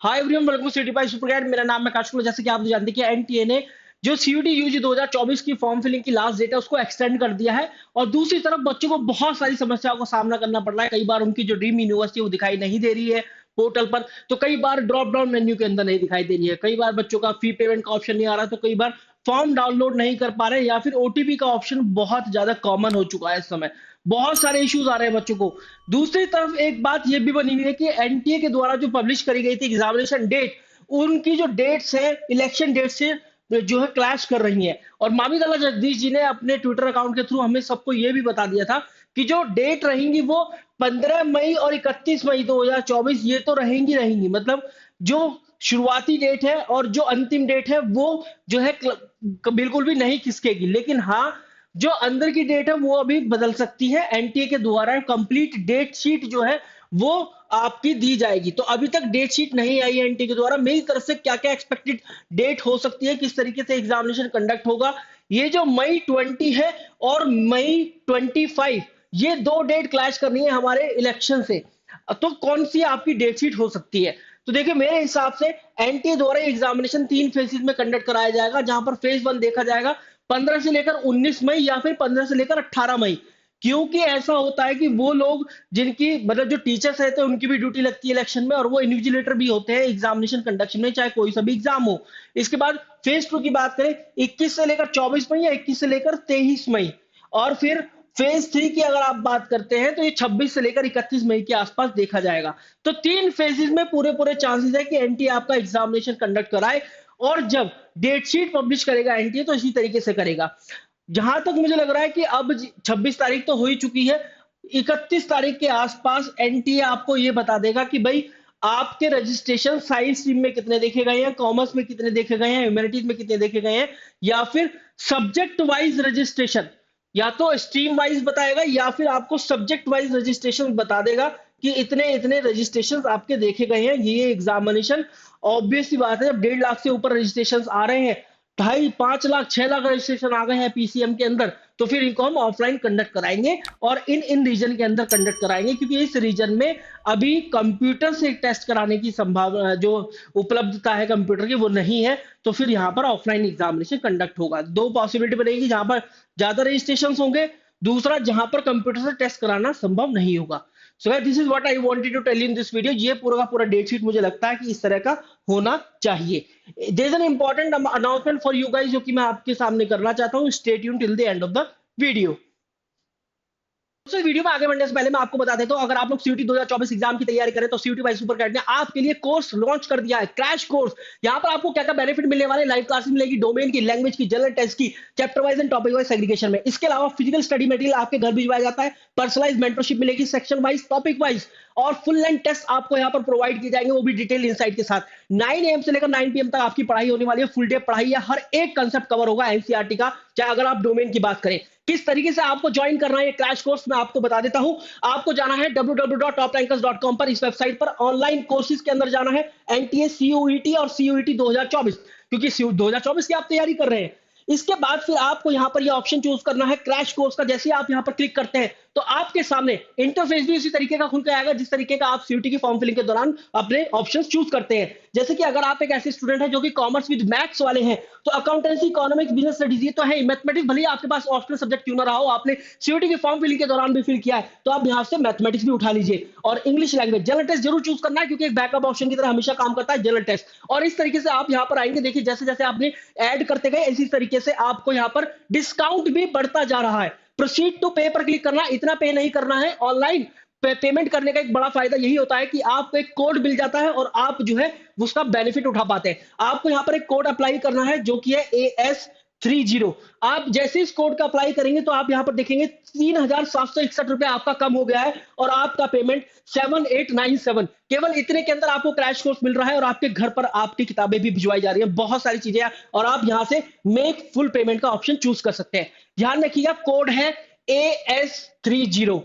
Hi everyone, welcome to city by super guide. मेरा नाम है आकाश कुमार। जैसे कि आप जानते हैं कि एनटीए ने जो सीयूटी यूजी 2024 की फॉर्म फिलिंग की लास्ट डेट है उसको एक्सटेंड कर दिया है। और दूसरी तरफ बच्चों को बहुत सारी समस्याओं का सामना करना पड़ रहा है। कई बार उनकी जो ड्रीम यूनिवर्सिटी वो दिखाई नहीं दे रही है पोर्टल पर, तो कई बार ड्रॉप डाउन मेन्यू के अंदर नहीं दिखाई दे रही है। कई बार बच्चों का फी पेमेंट का ऑप्शन नहीं आ रहा, तो कई बार फॉर्म डाउनलोड नहीं कर पा रहे, या फिर ओटीपी का ऑप्शन बहुत ज्यादा कॉमन हो चुका है इस समय। बहुत सारे इश्यूज आ रहे हैं बच्चों को। दूसरी तरफ एक बात ये भी बनी हुई है कि एनटीए के द्वारा जो पब्लिश करी गई थी एग्जामिनेशन डेट, उनकी जो डेट्स है इलेक्शन डेट से जो है क्लैश कर रही हैं। और मामिदल्ला जगदीश जी ने अपने ट्विटर अकाउंट के थ्रू हमें सबको ये भी बता दिया था कि जो डेट रहेंगी वो 15 मई और 31 मई 2024 ये तो रहेंगी रहेंगी। मतलब जो शुरुआती डेट है और जो अंतिम डेट है वो जो है बिल्कुल भी नहीं खिसकेगी। लेकिन हाँ, जो अंदर की डेट है वो अभी बदल सकती है। एनटीए के द्वारा कंप्लीट डेट शीट जो है वो आपकी दी जाएगी। तो अभी तक डेट शीट नहीं आई है एनटीए के द्वारा। मेरी तरफ से क्या क्या एक्सपेक्टेड डेट हो सकती है, किस तरीके से एग्जामिनेशन कंडक्ट होगा, ये जो मई 20 है और मई 25, ये दो डेट क्लैश करनी है हमारे इलेक्शन से। तो कौन सी आपकी डेट शीट हो सकती है? तो देखिए, मेरे हिसाब से एनटीए द्वारा एग्जामिनेशन 3 फेजेस में कंडक्ट कराया जाएगा, जहां पर फेज 1 देखा जाएगा 15 से लेकर 19 मई या फिर 15 से लेकर 18 मई। क्योंकि ऐसा होता है कि वो लोग जिनकी मतलब जो टीचर्स रहते हैं उनकी भी ड्यूटी लगती है इलेक्शन में, और वो इन्विजिलेटर भी होते हैं एग्जामिनेशन कंडक्शन में, चाहे कोई सा भी एग्जाम हो। इसके बाद फेज 2 की बात करें 21 से लेकर 24 मई या 21 से लेकर 23 मई। और फिर फेज 3 की अगर आप बात करते हैं तो ये 26 से लेकर 31 मई के आसपास देखा जाएगा। तो 3 फेजेस में पूरे पूरे चांसेस है कि एनटीए आपका एग्जामिनेशन कंडक्ट कराए। और जब डेट शीट पब्लिश करेगा एनटीए तो इसी तरीके से करेगा। जहां तक मुझे लग रहा है कि अब 26 तारीख तो हो ही चुकी है, 31 तारीख के आसपास एनटीए आपको ये बता देगा कि भाई आपके रजिस्ट्रेशन साइंस स्ट्रीम में कितने देखे गए हैं, कॉमर्स में कितने देखे गए हैं, ह्यूमैनिटीज में कितने देखे गए हैं, या फिर सब्जेक्ट वाइज रजिस्ट्रेशन। या तो स्ट्रीम वाइज बताएगा या फिर आपको सब्जेक्ट वाइज रजिस्ट्रेशन बता देगा कि इतने इतने रजिस्ट्रेशन आपके देखे गए हैं। ये एग्जामिनेशन ऑब्वियस सी बात है, जब 1.5 लाख से ऊपर रजिस्ट्रेशन आ रहे हैं, 2.5 5 लाख 6 लाख रजिस्ट्रेशन आ गए हैं पीसीएम के अंदर, तो फिर इनको हम ऑफलाइन कंडक्ट कराएंगे और इन इन रीजन के अंदर कंडक्ट कराएंगे। क्योंकि इस रीजन में अभी कंप्यूटर से टेस्ट कराने की संभावना जो उपलब्धता है कंप्यूटर की वो नहीं है, तो फिर यहाँ पर ऑफलाइन एग्जामिनेशन कंडक्ट होगा। दो पॉसिबिलिटी बनेगी, जहां पर ज्यादा रजिस्ट्रेशन होंगे, दूसरा जहां पर कंप्यूटर से टेस्ट कराना संभव नहीं होगा। So this is what I wanted to tell in this video. ये पूरा का पूरा डेट शीट मुझे लगता है कि इस तरह का होना चाहिए। There is an important announcement for you guys जो कि मैं आपके सामने करना चाहता हूं। Stay tune till the end of the video. दोस्तों, वीडियो में आगे बढ़ने से पहले मैं आपको बता देता हूं, अगर आप लोग सीयूटी 2024 एग्जाम की तैयारी करें तो सीयूटी बाय सुपर गाइड ने आपके लिए कोर्स लॉन्च कर दिया है, क्रैश कोर्स। यहां पर आपको क्या क्या बेनिफिट मिलने वाले, लाइव क्लासेस मिलेगी, डोमेन की, लैंग्वेज की, जनरल टेस्ट की, chapter wise and topic wise segregation में। इसके अलावा फिजिकल स्टडी मटेरियल आपके घर भिजवाया जाता है, पर्सनलाइज मेंटरशिप मिलेगी सेक्शन वाइज, टॉपिक वाइज, और फुल लेंथ टेस्ट आपको यहां पर प्रोवाइड किए जाएंगे, वो भी डिटेल इनसाइट के साथ। 9 AM से लेकर 9 PM तक आपकी पढ़ाई होने वाली है। फुल डे पढ़ाई है, हर एक कंसेप्ट कवर होगा एनसीईआरटी का। चाहे अगर आप डोमेन की बात करें, किस तरीके से आपको ज्वाइन करना है ये क्रैश कोर्स मैं आपको बता देता हूं। आपको जाना है www.toprankers.com पर, इस वेबसाइट पर ऑनलाइन कोर्सेज के अंदर जाना है, एनटीए सीयूईटी और सीयूईटी 2024, क्योंकि 2024 की आप तैयारी कर रहे हैं। इसके बाद फिर आपको यहां पर ये ऑप्शन चूज करना है क्रैश कोर्स का। जैसे आप यहां पर क्लिक करते हैं तो आपके सामने इंटरफेस भी उसी तरीके का खुल के आएगा जिस तरीके का आप सीयूटी की फॉर्म फिलिंग के दौरान अपने ऑप्शंस चूज करते हैं। जैसे कि अगर आप एक ऐसे स्टूडेंट हैं जो कि कॉमर्स विद मैथ्स वाले हैं, तो अकाउंटेंसी, इकोनॉमिक्स, बिजनेस स्टडीज ये तो है, मैथमेटिक्स भले ही आपके पास ऑप्शनल सब्जेक्ट क्यों ना रहा हो, आपने सीयूटी की फॉर्म फिलिंग के दौरान भी फिल किया है, तो आप यहां से मैथमेटिक्स भी उठा लीजिए। और इंग्लिश लैंग्वेज जनरल टेस्ट जरूर चूज करना है, क्योंकि एक बैकअप ऑप्शन की तरह हमेशा काम करता है जनरल टेस्ट। और इस तरीके से आप यहां पर आएंगे, देखिए जैसे जैसे आपने ऐड करते गए इसी तरीके से आपको यहां पर डिस्काउंट भी बढ़ता जा रहा है। प्रोसीड टू पे पर क्लिक करना, इतना पे नहीं करना है। ऑनलाइन पेमेंट करने का एक बड़ा फायदा यही होता है कि आपको एक कोड मिल जाता है और आप जो है उसका बेनिफिट उठा पाते हैं। आपको यहां पर एक कोड अप्लाई करना है जो कि है AS30। आप जैसे इस कोड का अप्लाई करेंगे तो आप यहां पर देखेंगे 3761 रुपए आपका कम हो गया है और आपका पेमेंट 7897। केवल इतने के अंदर आपको क्रैश कोर्स मिल रहा है और आपके घर पर आपकी किताबें भी भिजवाई जा रही है, बहुत सारी चीजें हैं। और आप यहां से मेक फुल पेमेंट का ऑप्शन चूज कर सकते हैं। ध्यान रखिएगा, कोड है AS30।